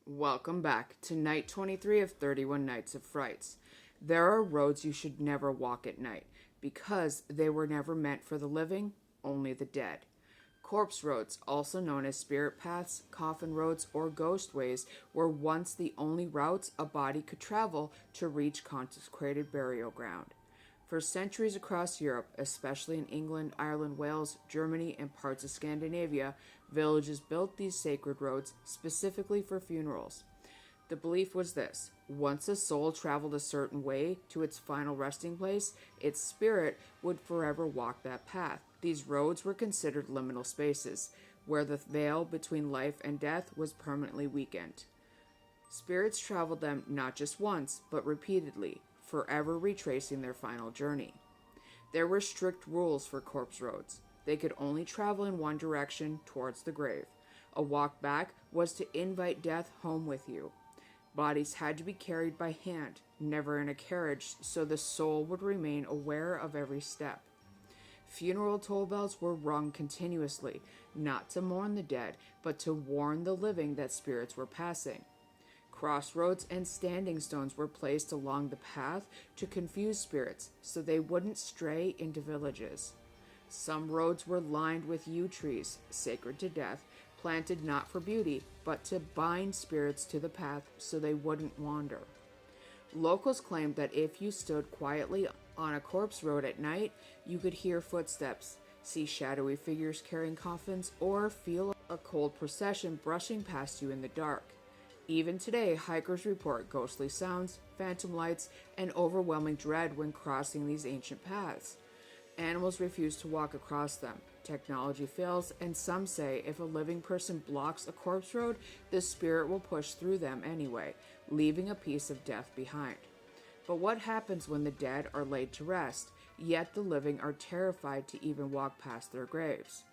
Welcome back to night 23 of 31 Nights of Frights. There are roads you should never walk at night because they were never meant for the living, only the dead. Corpse roads, also known as spirit paths, coffin roads, or ghost ways, were once the only routes a body could travel to reach consecrated burial ground. For centuries across Europe, especially in England, Ireland, Wales, Germany, and parts of Scandinavia, villages built these sacred roads specifically for funerals. The belief was this: once a soul traveled a certain way to its final resting place, its spirit would forever walk that path. These roads were considered liminal spaces, where the veil between life and death was permanently weakened. Spirits traveled them not just once, but repeatedly, forever retracing their final journey. There were strict rules for corpse roads. They could only travel in one direction, towards the grave. A walk back was to invite death home with you. Bodies had to be carried by hand, never in a carriage, so the soul would remain aware of every step. Funeral toll bells were rung continuously, not to mourn the dead, but to warn the living that spirits were passing. Crossroads and standing stones were placed along the path to confuse spirits so they wouldn't stray into villages. Some roads were lined with yew trees, sacred to death, planted not for beauty, but to bind spirits to the path so they wouldn't wander. Locals claimed that if you stood quietly on a corpse road at night, you could hear footsteps, see shadowy figures carrying coffins, or feel a cold procession brushing past you in the dark. Even today, hikers report ghostly sounds, phantom lights, and overwhelming dread when crossing these ancient paths. Animals refuse to walk across them. Technology fails, and some say if a living person blocks a corpse road, the spirit will push through them anyway, leaving a piece of death behind. But what happens when the dead are laid to rest, yet the living are terrified to even walk past their graves?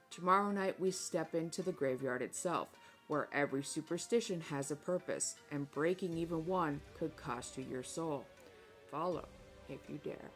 Tomorrow night we step into the graveyard itself, where every superstition has a purpose, and breaking even one could cost you your soul. Follow, if you dare.